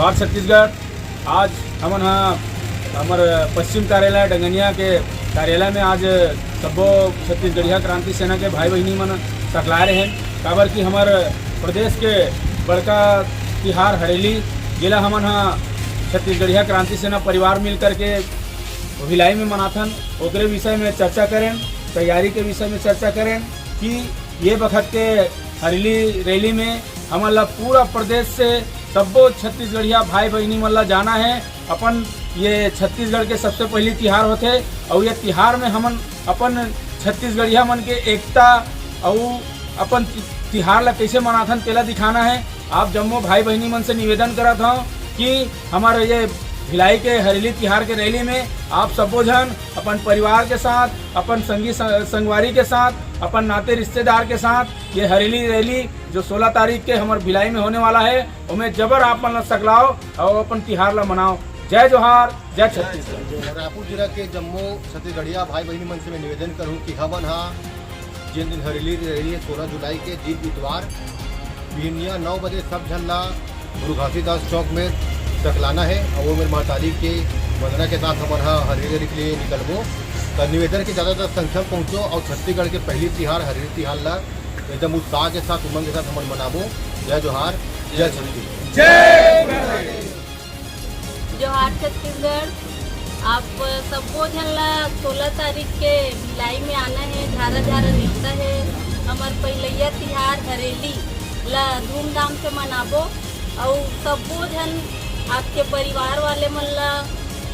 जोहार छत्तीसगढ़। आज हमन हमार पश्चिम कार्यालय डंगनिया के कार्यालय में आज सबो छत्तीसगढ़िया क्रांति सेना के भाई बहनी मन सकलाए रहे काबर कि हमार प्रदेश के बड़का तिहार हरेली जिला हमन छत्तीसगढ़िया क्रांति सेना परिवार मिल करके भिलाई में मनाथन। ओकरे विषय में चर्चा करें, तैयारी के विषय में चर्चा करें कि ये वक्त के हरेली रैली में हमन ला पूरा प्रदेश से सबो छत्तीसगढ़िया भाई बहनी मन ला जाना है। अपन ये छत्तीसगढ़ के सबसे पहली तिहार होते और ये तिहार में हमन अपन छत्तीसगढ़िया मन के एकता और अपन तिहार ला कैसे मनाथन तेला दिखाना है। आप जम्मो भाई बहनी मन से निवेदन करत हूँ कि हमारे ये भिलाई के हरेली तिहार के रैली में आप सबो जन अपन परिवार के साथ, अपन संगी संगवारी के साथ, अपन नाते रिश्तेदार के साथ ये हरेली रैली जो 16 तारीख के हमारे भिलाई में होने वाला है उनमें जबर आप मन सकलाओ और अपन तिहार ला मनाओ। जय जोहार, जय छत्तीसगढ़। रायपुर जिला के जम्मो छत्तीसगढ़िया भाई बहनी मन से मैं निवेदन करूँ कि हमन जिन दिन हरेली रैली 16 जुलाई के दिन इतवार बिहनिया 9 बजे सब झन ला गुरु घासीदास चौक में सकलाना है और वो मेरे माँ तारीख के वंदना के साथ हमारा हरेली रैली के लिए निकलबो। तो निवेदन की ज़्यादातर संख्या में पहुँचो और छत्तीसगढ़ के पहली तिहार हरेली तिहार ला एकदम उत्साह के साथ उमंग के साथ हम मनाबो। जय जोहार, जय छत्तीसगढ़। जय जोहार छत्तीसगढ़। आप सबको झन ला 16 तारीख के भिलाई में आना है। झारा झारा निकता है हमार पहलैया तिहार हरेली ला धूमधाम से मनाबो और सबो झन आपके परिवार वाले मन ला,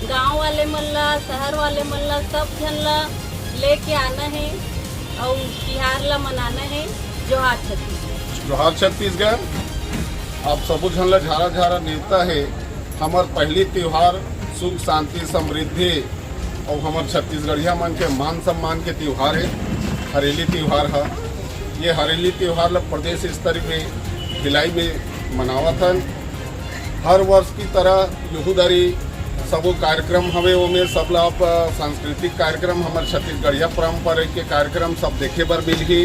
गाँव वाले मन ला, शहर वाले मन ला, सब झन ला लेके आना है और तिहार ला मनाना है। जोहार छत्तीसगढ़। जोहार छत्तीसगढ़। आप सबो झन ला झारा झारा नेवता है। हमार पहली त्योहार सुख शांति समृद्धि और हमार छत्तीसगढ़िया मन के मान सम्मान के त्योहार है हरेली त्योहार है। ये हरेली त्योहार ला प्रदेश स्तर में भिलाई में मनावथन। हर वर्ष की तरह यहूदरी सबो कार्यक्रम हमें उमें सब ला सांस्कृतिक कार्यक्रम हमारे छत्तीसगढ़िया परंपरा के कार्यक्रम सब देखे बर मिलही।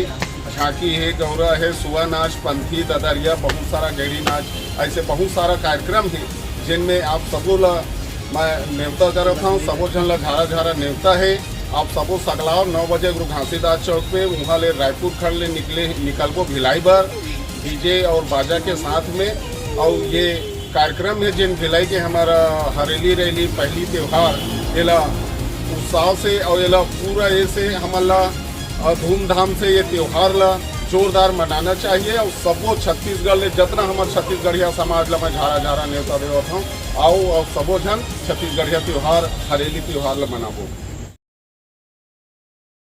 झांकी है, गौरा है, सुआ नाच, पंथी, ददरिया, बहुत सारा गैरी नाच, ऐसे बहुत सारा कार्यक्रम है जिनमें आप सबो ला मैं न्योता करत हूँ। सबो जन ला झारा झारा न्योता है। आप सबो सकलाओ 9 बजे गुरु घासीदास चौक पे वहाँ ले रायपुर खंड ले निकलबो भिलाई बर डीजे और बाजा के साथ में। और ये कार्यक्रम है जिन भिलाई के हमारा हरेली रैली पहली त्योहार एला उत्साह से और एला पूरा ऐसे हमारा धूमधाम से ये त्योहार ला जोरदार मनाना चाहिए। और सबो छत्तीसगढ़ ले जितना हमारे छत्तीसगढ़िया समाज ला मैं झारा झारा न्योता देवत हूँ। आओ और सबो जन छत्तीसगढ़िया त्योहार हरेली त्योहार ला मनाबो।